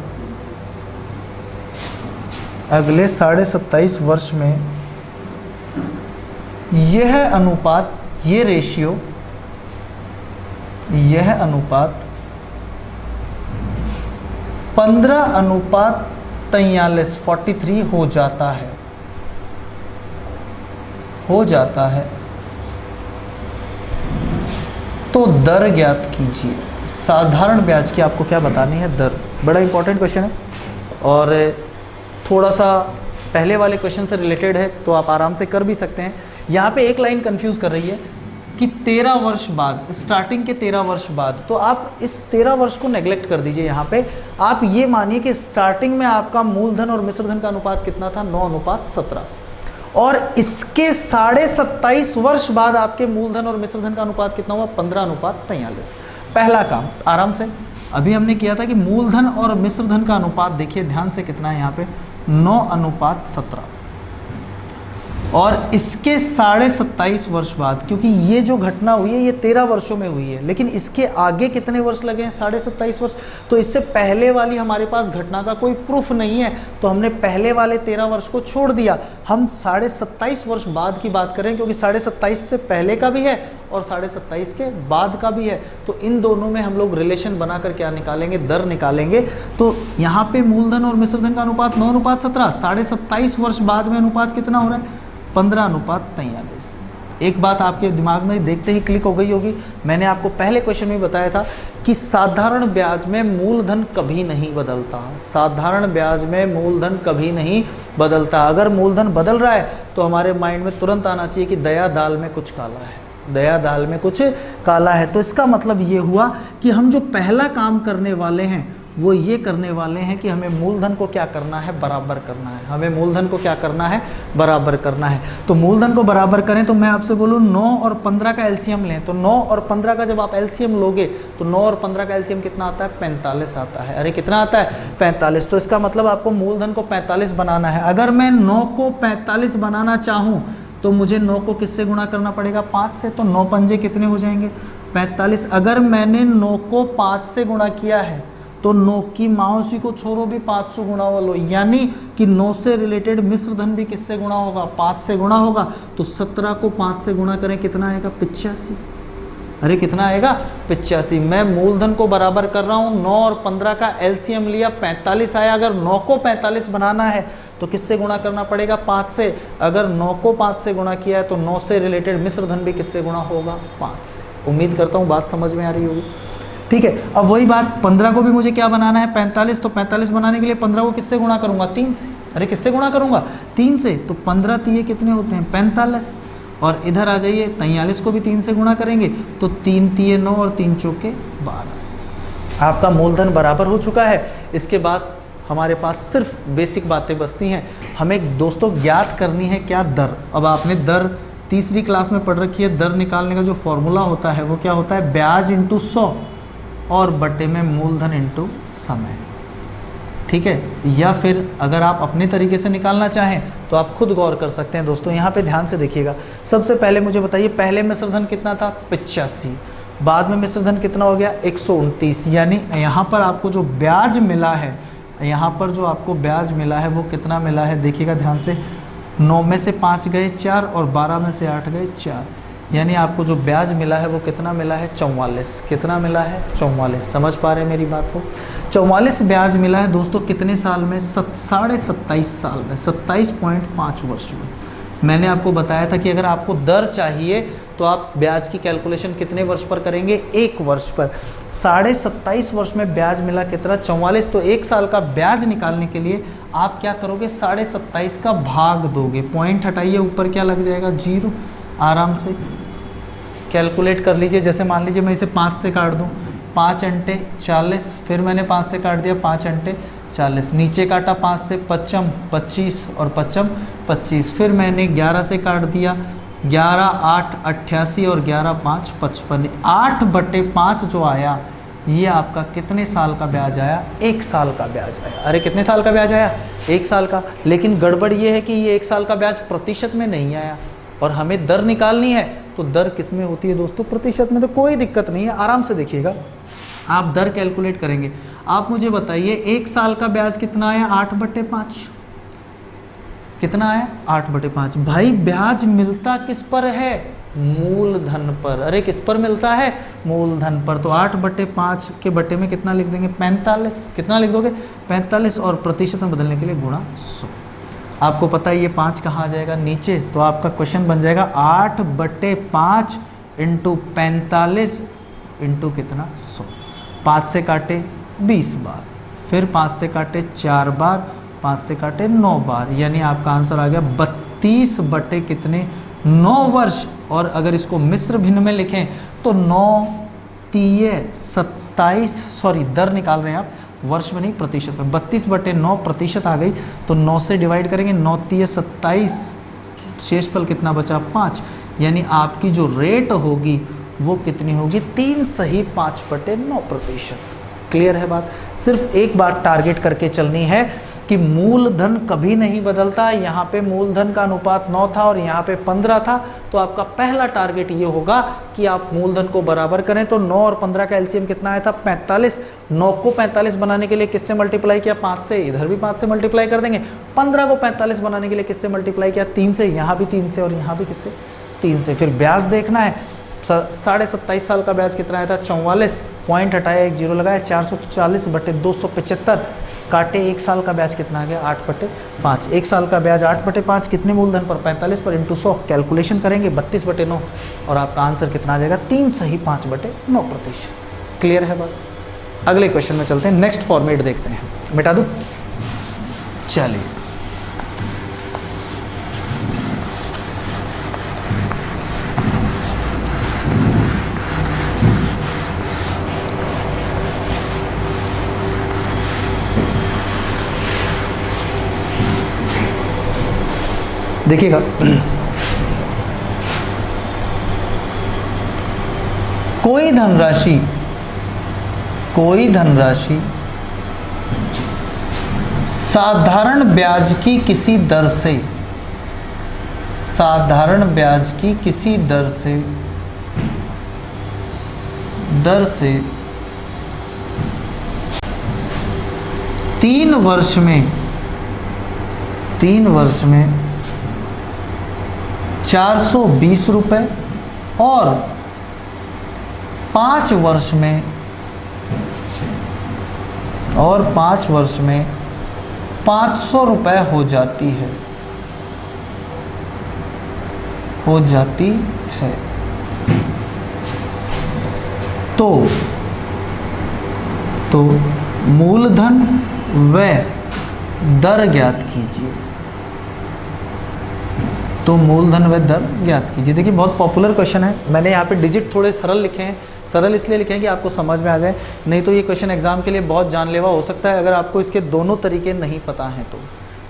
अगले 27.5 वर्ष में यह अनुपात, ये रेशियो, यह अनुपात 15:43 43 हो जाता है, हो जाता है। तो दर ज्ञात कीजिए। साधारण ब्याज की आपको क्या बतानी है? दर। बड़ा इंपॉर्टेंट क्वेश्चन है और थोड़ा सा पहले वाले क्वेश्चन से रिलेटेड है, तो आप आराम से कर भी सकते हैं। यहाँ पे एक लाइन कंफ्यूज कर रही है कि 13 वर्ष बाद, स्टार्टिंग के 13 वर्ष बाद, तो आप इस 13 वर्ष को नेग्लेक्ट कर दीजिए। यहाँ पे आप ये मानिए कि स्टार्टिंग में आपका मूलधन और मिश्रधन का अनुपात कितना था? 9:17। और इसके 27.5 वर्ष बाद आपके मूलधन और मिश्रधन का अनुपात कितना हुआ? 15:43। पहला काम आराम से, अभी हमने किया था कि मूलधन और मिश्रधन का अनुपात देखिए ध्यान से कितना है यहाँ पे, 9:17। और इसके 27.5 वर्ष बाद, क्योंकि ये जो घटना हुई है ये 13 वर्षों में हुई है, लेकिन इसके आगे कितने वर्ष लगे हैं? 27.5 वर्ष। तो इससे पहले वाली हमारे पास घटना का कोई प्रूफ नहीं है, तो हमने पहले वाले 13 वर्ष को छोड़ दिया। हम 27.5 वर्ष बाद की बात करें, क्योंकि 27.5 से पहले का भी है और 27.5 के बाद का भी है। तो इन दोनों में हम लोग रिलेशन बनाकर क्या निकालेंगे? दर निकालेंगे। तो यहाँ पे मूलधन और मिश्रधन का अनुपात 9:17, 27.5 वर्ष बाद में अनुपात कितना हो रहा है? 15:43। एक बात आपके दिमाग में देखते ही क्लिक हो गई होगी, मैंने आपको पहले क्वेश्चन में बताया था कि साधारण ब्याज में मूलधन कभी नहीं बदलता। साधारण ब्याज में मूलधन कभी नहीं बदलता। अगर मूलधन बदल रहा है तो हमारे माइंड में तुरंत आना चाहिए कि दया दाल में कुछ काला है, दया दाल में कुछ काला है। तो इसका मतलब ये हुआ कि हम जो पहला काम करने वाले हैं वो ये करने वाले हैं कि हमें मूलधन को क्या करना है, बराबर करना है। हमें मूलधन को क्या करना है, बराबर करना है। तो मूलधन को बराबर करें तो मैं आपसे बोलूँ 9 और 15 का एलसीएम लें, तो 9 और 15 का जब आप एलसीएम लोगे तो 9 और 15 का एलसीएम कितना आता है, 45 आता है। अरे कितना आता है, 45। तो इसका मतलब आपको मूलधन को 45 बनाना है। अगर मैं 9 को 45 बनाना चाहूँ तो मुझे 9 को किससे गुणा करना पड़ेगा, 5 से। तो 9 पंजे कितने हो जाएंगे, 45। अगर मैंने 9 को 5 से गुणा किया है तो 9 की माओसी को छोड़ो भी 5 से गुणा वालो, यानी कि 9 से रिलेटेड मिश्र धन भी किससे गुणा होगा, 5 से गुणा होगा। तो 17 को 5 से गुणा करें, कितना आएगा, 85। अरे कितना आएगा, 85। मैं मूलधन को बराबर कर रहा हूँ, 9 और 15 का एलसीएम लिया, 45 आया। अगर 9 को 45 बनाना है तो किससे गुणा करना पड़ेगा, 5 से। अगर 9 को 5 से गुणा किया है तो 9 से रिलेटेड मिश्र धन भी किससे गुणा होगा, 5 से। उम्मीद करता हूँ बात समझ में आ रही होगी। ठीक है, अब वही बात 15 को भी मुझे क्या बनाना है, 45। तो 45 बनाने के लिए 15 को किससे गुणा करूंगा, 3 से। अरे किससे गुणा करूंगा, 3 से। तो 15 तिये कितने होते हैं, 45। और इधर आ जाइए, 43 को भी 3 से गुणा करेंगे तो 3 तिये 9 और 3 चौके 12। आपका मूलधन बराबर हो चुका है। इसके बाद हमारे पास सिर्फ बेसिक बातें बचती हैं। हमें दोस्तों ज्ञात करनी है क्या, दर। अब आपने दर तीसरी क्लास में पढ़ रखी है। दर निकालने का जो फॉर्मूला होता है वो क्या होता है, ब्याज इंटू 100 और बटे में मूलधन इंटू समय। ठीक है, या फिर अगर आप अपने तरीके से निकालना चाहें तो आप खुद गौर कर सकते हैं। दोस्तों यहाँ पे ध्यान से देखिएगा। सबसे पहले मुझे बताइए, पहले मिश्रधन कितना था, 85। बाद में मिश्रधन कितना हो गया, 129। यानी यहाँ पर आपको जो ब्याज मिला है, यहाँ पर जो आपको ब्याज मिला है वो कितना मिला है, देखिएगा ध्यान से। 9 में से 5 गए 4 और 12 में से 8 गए 4, यानी आपको जो ब्याज मिला है वो कितना मिला है, 44। कितना मिला है, 44। समझ पा रहे हैं मेरी बात को। 44 ब्याज मिला है दोस्तों, कितने साल में, 27.5 साल में, 27.5 वर्ष में। मैंने आपको बताया था कि अगर आपको दर चाहिए तो आप ब्याज की कैलकुलेशन कितने वर्ष पर करेंगे, 1 वर्ष पर। 27.5 वर्ष में ब्याज मिला कितना, 44। तो 1 साल का ब्याज निकालने के लिए आप क्या करोगे, 27.5 का भाग दोगे। पॉइंट हटाइए, ऊपर क्या लग जाएगा, 0। आराम से कैलकुलेट कर लीजिए। जैसे मान लीजिए मैं इसे 5 से काट दूं, 5 अंटे 40, फिर मैंने 5 से काट दिया, 5 अंटे 40, नीचे काटा 5 से, 5 25 और 5 25, फिर मैंने 11 से काट दिया, 11 8 88 और 11 5 55। 8/5 जो आया ये आपका कितने साल का ब्याज आया, 1 साल का ब्याज आया। अरे कितने साल का ब्याज आया, 1 साल का। लेकिन गड़बड़ ये है कि ये 1 साल का ब्याज प्रतिशत में नहीं आया, और हमें दर निकालनी है तो दर किस में होती है दोस्तों, प्रतिशत में। तो कोई दिक्कत नहीं है, आराम से देखिएगा। आप दर कैलकुलेट करेंगे। आप मुझे बताइए 1 साल का ब्याज कितना आया, 8/5। कितना आया, 8/5। भाई ब्याज मिलता किस पर है, मूलधन पर। अरे किस पर मिलता है, मूलधन पर। तो 8/5 के बटे में कितना लिख देंगे, 45। कितना लिख दोगे, 45, और प्रतिशत में बदलने के लिए गुणा 100। आपको पता है ये 5 कहाँ आ जाएगा, नीचे। तो आपका क्वेश्चन बन जाएगा 8/5 इंटू 45 इंटू कितना, 100। 5 से काटे 20 बार, फिर 5 से काटे 4 बार, 5 से काटे 9 बार, यानी आपका आंसर आ गया 32 बटे कितने, 9 वर्ष। और अगर इसको मिश्र भिन्न में लिखें तो 9 तिये 27, सॉरी दर निकाल रहे हैं आप, वर्ष में नहीं प्रतिशत में। 32/9 प्रतिशत आ गई, तो 9 से डिवाइड करेंगे, 9 तिये 27, शेषफल कितना बचा, 5। यानी आपकी जो रेट होगी वो कितनी होगी, 3 सही 5/9 प्रतिशत। क्लियर है बात। सिर्फ एक बात टारगेट करके चलनी है कि मूलधन कभी नहीं बदलता। यहाँ पे मूलधन का अनुपात 9 था और यहाँ पे 15 था, तो आपका पहला टारगेट ये होगा कि आप मूलधन को बराबर करें। तो 9 और 15 का एलसीएम कितना आया था, 45। 9 को 45 बनाने के लिए किससे मल्टीप्लाई किया, 5 से। इधर भी 5 से मल्टीप्लाई कर देंगे। 15 को 45 बनाने के लिए किससे मल्टीप्लाई किया, 3 से। यहाँ भी 3 से और यहाँ भी किससे, 3 से। फिर ब्याज देखना है, 27.5 साल का ब्याज कितना आया था, 44। पॉइंट हटाया, 1 जीरो लगाया, 440/275 काटे 1 साल का ब्याज कितना आ गया, 8/5। 1 साल का ब्याज 8/5 कितने मूलधन पर, 45 पर, इंटू 100। कैलकुलेशन करेंगे 32/9 और आपका आंसर कितना आ जाएगा, 3 सही 5/9 प्रतिशत। क्लियर है बात। अगले क्वेश्चन में चलते हैं, नेक्स्ट फॉर्मेट देखते हैं। मिटा दूँ, चलिए। देखिएगा, कोई धनराशि साधारण ब्याज की किसी दर से 3 वर्ष में 420 रुपए और 5 वर्ष में 500 रुपए हो जाती है। तो मूलधन व दर ज्ञात कीजिए। देखिए बहुत पॉपुलर क्वेश्चन है। मैंने यहाँ पे डिजिट थोड़े सरल लिखे हैं, सरल इसलिए लिखे हैं कि आपको समझ में आ जाए, नहीं तो ये क्वेश्चन एग्जाम के लिए बहुत जानलेवा हो सकता है अगर आपको इसके दोनों तरीके नहीं पता हैं तो।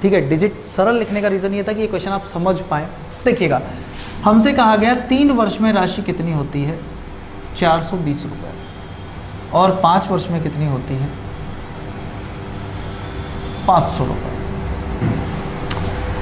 ठीक है, डिजिट सरल लिखने का रीज़न ये था कि ये क्वेश्चन आप समझ पाएँ। देखिएगा, हमसे कहा गया 3 वर्ष में राशि कितनी होती है, 420 रुपये, और 5 वर्ष में कितनी होती है, 500 रुपये।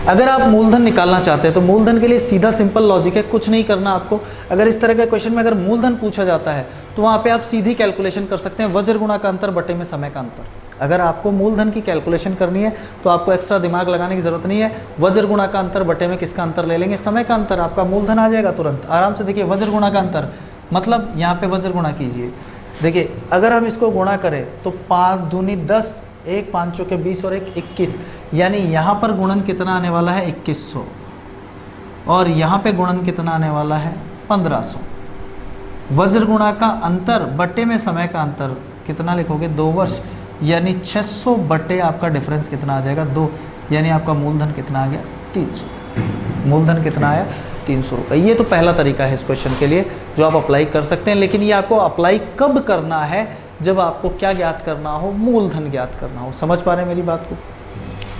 अगर आप मूलधन निकालना चाहते हैं तो मूलधन के लिए सीधा सिंपल लॉजिक है, कुछ नहीं करना आपको। अगर इस तरह के क्वेश्चन में अगर मूलधन पूछा जाता है तो वहाँ पे आप सीधी कैलकुलेशन कर सकते हैं, वज्र गुणा का अंतर बटे में समय का अंतर। अगर आपको मूलधन की कैलकुलेशन करनी है तो आपको एक्स्ट्रा दिमाग लगाने की जरूरत नहीं है, वज्र गुणा का अंतर बटे में किसका अंतर ले लेंगे, समय का अंतर, आपका मूलधन आ जाएगा तुरंत आराम से। देखिए वज्र गुणा का अंतर मतलब यहाँ पे वज्र गुणा कीजिए। देखिए अगर हम इसको गुणा करें तो 5 दूनी 10, 1 5 चौके 20 और 1 21, यानी यहाँ पर गुणन कितना आने वाला है 2100 और यहाँ पे गुणन कितना आने वाला है 1500। वज्र गुणा का अंतर बटे में समय का अंतर कितना लिखोगे 2 वर्ष, यानी 600 बटे आपका डिफरेंस कितना आ जाएगा 2, यानी आपका मूलधन कितना आ गया 300। मूलधन कितना आया 300 रुपये। ये तो पहला तरीका है इस क्वेश्चन के लिए जो आप अप्लाई कर सकते हैं, लेकिन ये आपको अप्लाई कब करना है, जब आपको क्या ज्ञात करना हो, मूलधन ज्ञात करना हो। समझ पा रहे हैं मेरी बात को?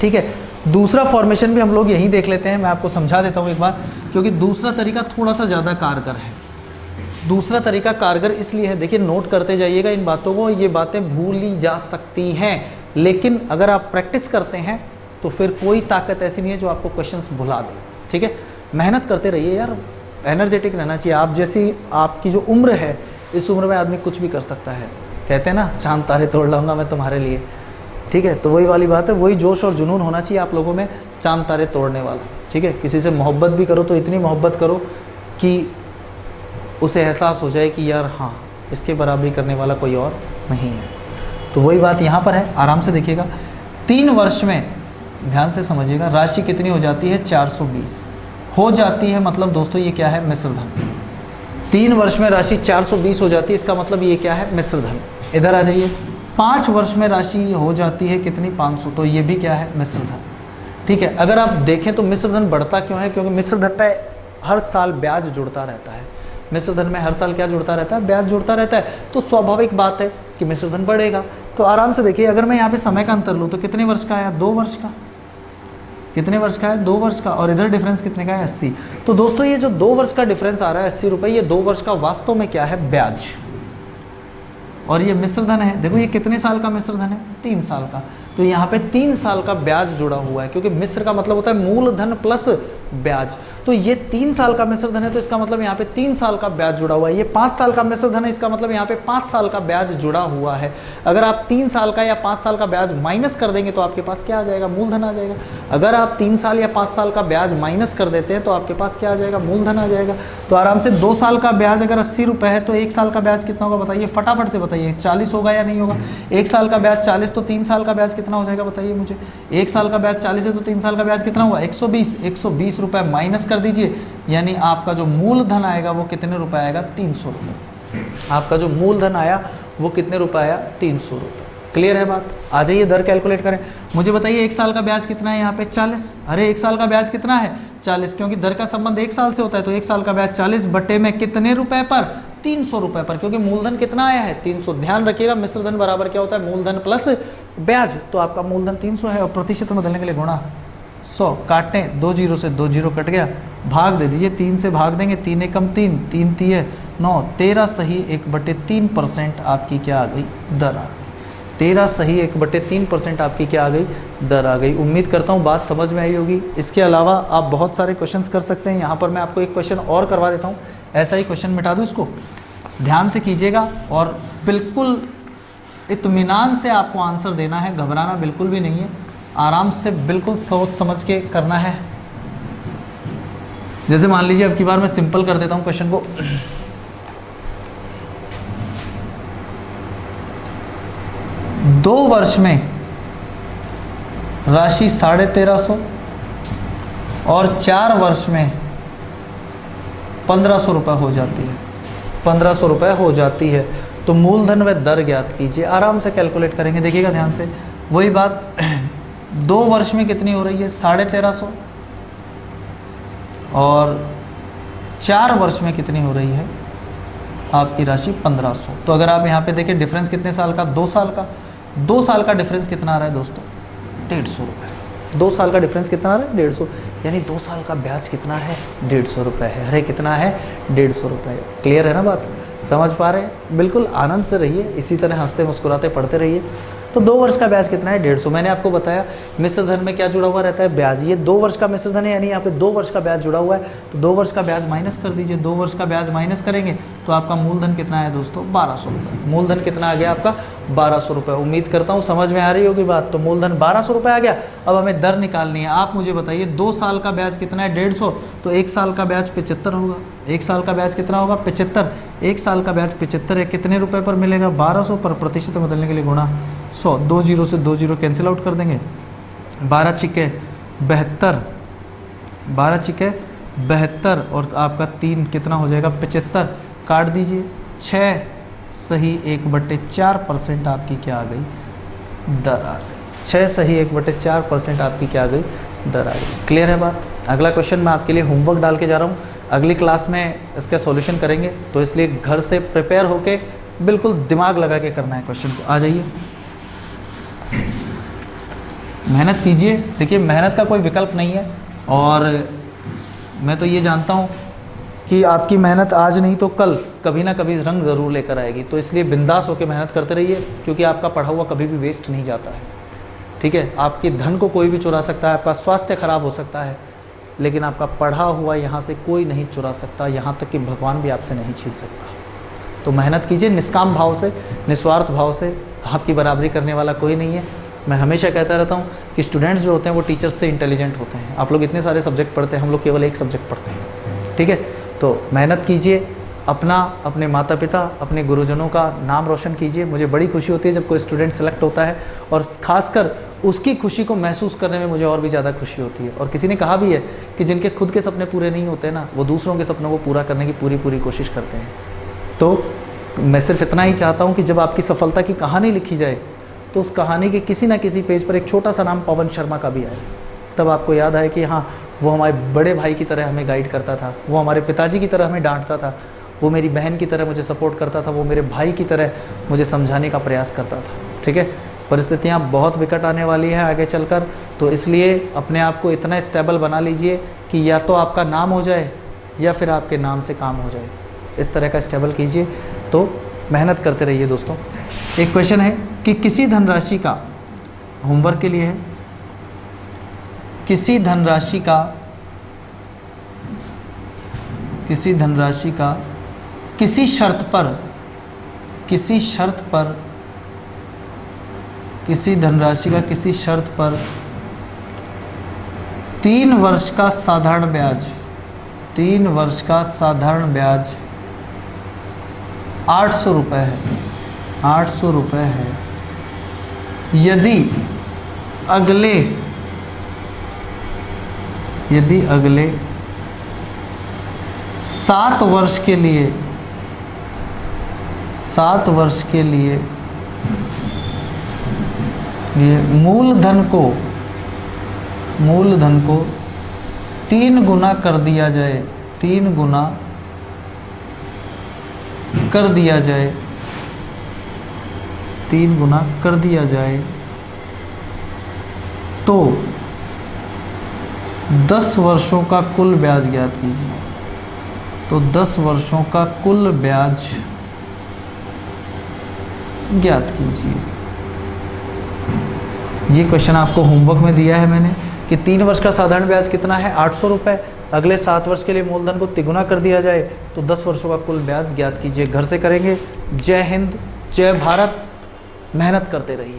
ठीक है, दूसरा फॉर्मेशन भी हम लोग यहीं देख लेते हैं, मैं आपको समझा देता हूँ एक बार, क्योंकि दूसरा तरीका थोड़ा सा ज़्यादा कारगर है। दूसरा तरीका कारगर इसलिए है, देखिए नोट करते जाइएगा इन बातों को, ये बातें भूली जा सकती हैं, लेकिन अगर आप प्रैक्टिस करते हैं तो फिर कोई ताकत ऐसी नहीं है जो आपको क्वेश्चंस भुला दे। ठीक है, मेहनत करते रहिए यार, एनर्जेटिक रहना चाहिए। आप जैसी आपकी जो उम्र है, इस उम्र में आदमी कुछ भी कर सकता है। कहते हैं ना, चांद तारे तोड़ लाऊंगा मैं तुम्हारे लिए। ठीक है, तो वही वाली बात है, वही जोश और जुनून होना चाहिए आप लोगों में, चांद तारे तोड़ने वाला। ठीक है, किसी से मोहब्बत भी करो तो इतनी मोहब्बत करो कि उसे एहसास हो जाए कि यार हाँ, इसके बराबरी करने वाला कोई और नहीं है। तो वही बात यहाँ पर है, आराम से देखिएगा। 3 वर्ष में, ध्यान से समझिएगा, राशि कितनी हो जाती है 420 हो जाती है, मतलब दोस्तों ये क्या है, मिश्र धन। 3 वर्ष में राशि 420 हो जाती है, इसका मतलब ये क्या है, मिश्र धन। इधर आ जाइए, 5 वर्ष में राशि हो जाती है कितनी, 500, तो ये भी क्या है, मिश्र धन। ठीक है, अगर आप देखें तो मिश्र धन बढ़ता क्यों है, क्योंकि मिश्र धन पे हर साल ब्याज जुड़ता रहता है। मिश्र धन में हर साल क्या जुड़ता रहता है, ब्याज जुड़ता रहता है, तो स्वाभाविक बात है कि मिश्र धन बढ़ेगा। तो आराम से देखिए, अगर मैं यहाँ पे समय का अंतर लूँ तो कितने वर्ष का आया, 2 वर्ष का। कितने वर्ष का है, 2 वर्ष का, और इधर डिफरेंस कितने का है, 80। तो दोस्तों ये जो 2 वर्ष का डिफरेंस आ रहा है 80 रुपये, ये 2 वर्ष का वास्तव में क्या है, ब्याज। और ये मिश्र धन है, देखो ये कितने साल का मिश्र धन है, 3 साल का। तो यहाँ पे 3 साल का ब्याज जुड़ा हुआ है, क्योंकि मिश्र का मतलब होता है मूलधन प्लस ब्याज। तो ये 3 साल का मिश्र धन है, तो इसका मतलब यहाँ पे 3 साल का ब्याज जुड़ा हुआ है। ये 5 साल का मिश्र धन है, इसका मतलब यहाँ पे 5 साल का ब्याज जुड़ा हुआ है। अगर आप 3 साल का या 5 साल का ब्याज माइनस कर देंगे तो आपके पास क्या आ जाएगा, मूलधन आ जाएगा। अगर आप 3 साल या 5 साल का ब्याज माइनस कर देते हैं तो आपके पास क्या आ जाएगा, मूलधन आ जाएगा। तो आराम से 2 साल का ब्याज अगर 80 रुपये है तो 1 साल का ब्याज कितना होगा बताइए, फटाफट से बताइए, 40 होगा या नहीं होगा। 1 साल का ब्याज 40, तो 3 साल का ब्याज कितना हो जाएगा बताइए मुझे। 1 साल का ब्याज 40 है तो 3 साल का ब्याज कितना हुआ, 120। 120 रुपये माइनस कर दीजिए, यानी आपका जो मूलधन आएगा वो कितने रुपए आएगा, 300 रुपये। आपका जो मूलधन आया वो कितने रुपए आया, 300 रुपये। क्लियर है बात? आ जाइए दर कैलकुलेट करें। मुझे बताइए 1 साल का ब्याज कितना है यहाँ पे, 40। अरे 1 साल का ब्याज कितना है, 40, क्योंकि दर का संबंध 1 साल से होता है। तो 1 साल का ब्याज 40 बटे में कितने रुपए पर, 300 रुपये पर, क्योंकि मूलधन कितना आया है, 300। ध्यान रखिएगा मिश्र धन बराबर क्या होता है, मूलधन प्लस ब्याज। तो आपका मूलधन 300 है और प्रतिशत में बदलने के लिए गुणा 100 काटने 2 जीरो से 2 जीरो कट गया, भाग दे दीजिए, 3 से भाग देंगे, 3 एकम 3, 3 तिये 9, 13 सही 1/3% आपकी क्या आ गई, दर आ गई। 13 सही 1/3% आपकी क्या आ गई, दर आ गई। उम्मीद करता हूँ बात समझ में आई होगी। इसके अलावा आप बहुत सारे क्वेश्चंस कर सकते हैं। यहाँ पर मैं आपको एक क्वेश्चन और करवा देता हूँ, ऐसा ही क्वेश्चन मिटा दूँ इसको, ध्यान से कीजिएगा और बिल्कुल इत्मीनान से आपको आंसर देना है, घबराना बिल्कुल भी नहीं है, आराम से बिल्कुल सोच समझ के करना है। जैसे मान लीजिए अब की बार मैं सिंपल कर देता हूँ क्वेश्चन को। दो वर्ष में राशि 1350 और 4 वर्ष में 1500 रुपये हो जाती है, 1500 रुपये हो जाती है, तो मूलधन व दर ज्ञात कीजिए। आराम से कैलकुलेट करेंगे, देखिएगा ध्यान से। वही बात 2 वर्ष में कितनी हो रही है, 1350, और 4 वर्ष में कितनी हो रही है आपकी राशि 1500। तो अगर आप यहाँ पे देखें डिफरेंस कितने साल का, 2 साल का। 2 साल का डिफरेंस कितना आ रहा है दोस्तों, 150 रुपये। 2 साल का डिफरेंस कितना आ रहा है, 150, यानी 2 साल का ब्याज कितना है, 150 रुपये है। अरे कितना है, 150 रुपये। क्लियर है ना बात, समझ पा रहे हैं? बिल्कुल आनंद से रहिए, इसी तरह हंसते मुस्कुराते पढ़ते रहिए। तो 2 वर्ष का ब्याज कितना है, 150। मैंने आपको बताया मिश्र धन में क्या जुड़ा हुआ रहता है, ब्याज। ये 2 वर्ष का मिश्र धन है, यानी यहाँ पे 2 वर्ष का ब्याज जुड़ा हुआ है, तो 2 वर्ष का ब्याज माइनस कर दीजिए। 2 वर्ष का ब्याज माइनस करेंगे तो आपका मूलधन कितना है दोस्तों, 1200 रुपये। मूलधन कितना आ गया आपका, 1200 रुपये। उम्मीद करता हूँ समझ में आ रही होगी बात। तो मूलधन 1200 रुपये आ गया। अब हमें दर निकालनी है। आप मुझे बताइए 2 साल का ब्याज कितना है, 150, तो 1 साल का ब्याज 75 होगा। 1 साल का ब्याज कितना होगा, 75। 1 साल का ब्याज 75 है, कितने रुपए पर मिलेगा, 1200 पर। प्रतिशत बदलने के लिए गुणा 100, 2 जीरो से 2 जीरो कैंसिल आउट कर देंगे, 12 छिके 72, 12 छिके 72, और आपका 3 कितना हो जाएगा, 75। काट दीजिए, 6 सही 1/4% आपकी क्या आ गई, दर आ गई। 6 सही 1/4% आपकी क्या आ गई, दर आ गई। क्लियर है बात। अगला क्वेश्चन मैं आपके लिए होमवर्क डाल के जा रहा हूँ, अगली क्लास में इसका सॉल्यूशन करेंगे, तो इसलिए घर से प्रिपेयर होके बिल्कुल दिमाग लगा के करना है क्वेश्चन को। आ जाइए, मेहनत कीजिए। देखिए मेहनत का कोई विकल्प नहीं है, और मैं तो ये जानता हूँ कि आपकी मेहनत आज नहीं तो कल कभी ना कभी रंग ज़रूर लेकर आएगी। तो इसलिए बिंदास होकर मेहनत करते रहिए, क्योंकि आपका पढ़ा हुआ कभी भी वेस्ट नहीं जाता है। ठीक है, आपके धन को कोई भी चुरा सकता है, आपका स्वास्थ्य खराब हो सकता है, लेकिन आपका पढ़ा हुआ यहाँ से कोई नहीं चुरा सकता, यहाँ तक कि भगवान भी आपसे नहीं छीन सकता। तो मेहनत कीजिए निष्काम भाव से, निस्वार्थ भाव से। आपकी बराबरी करने वाला कोई नहीं है। मैं हमेशा कहता रहता हूँ कि स्टूडेंट्स जो होते हैं वो टीचर्स से इंटेलिजेंट होते हैं। आप लोग इतने सारे सब्जेक्ट पढ़ते हैं, हम लोग केवल एक सब्जेक्ट पढ़ते हैं। ठीक है, तो मेहनत कीजिए, अपना, अपने माता पिता, अपने गुरुजनों का नाम रोशन कीजिए। मुझे बड़ी खुशी होती है जब कोई स्टूडेंट सेलेक्ट होता है, और ख़ासकर उसकी खुशी को महसूस करने में मुझे और भी ज़्यादा खुशी होती है। और किसी ने कहा भी है कि जिनके खुद के सपने पूरे नहीं होते ना, वो दूसरों के सपनों को पूरा करने की पूरी कोशिश करते हैं। तो मैं सिर्फ इतना ही चाहता हूँ कि जब आपकी सफलता की कहानी लिखी जाए, तो उस कहानी के किसी ना किसी पेज पर एक छोटा सा नाम पवन शर्मा का भी आए। तब आपको याद आए कि हाँ, वो हमारे बड़े भाई की तरह हमें गाइड करता था, वो हमारे पिताजी की तरह हमें डांटता था, वो मेरी बहन की तरह मुझे सपोर्ट करता था, वो मेरे भाई की तरह मुझे समझाने का प्रयास करता था। ठीक है, परिस्थितियाँ बहुत विकट आने वाली हैं आगे चलकर, तो इसलिए अपने आप को इतना स्टेबल बना लीजिए कि या तो आपका नाम हो जाए या फिर आपके नाम से काम हो जाए। इस तरह का स्टेबल कीजिए, तो मेहनत करते रहिए दोस्तों। एक क्वेश्चन है कि किसी धनराशि का, होमवर्क के लिए है, किसी धनराशि का किसी शर्त पर 3 वर्ष का साधारण ब्याज 800 रुपये है, 800 रुपये है। यदि अगले 7 वर्ष के लिए ये मूलधन को 3 गुना कर दिया जाए, 3 गुना कर दिया जाए, तो 10 वर्षों का कुल ब्याज ज्ञात कीजिए। तो 10 वर्षों का कुल ब्याज ज्ञात कीजिए। ये क्वेश्चन आपको होमवर्क में दिया है मैंने कि 3 वर्ष का साधारण ब्याज कितना है, 800 रुपये। अगले 7 वर्ष के लिए मूलधन को तिगुना कर दिया जाए तो 10 वर्षों का कुल ब्याज ज्ञात कीजिए। घर से करेंगे। जय हिंद, जय भारत, मेहनत करते रहिए।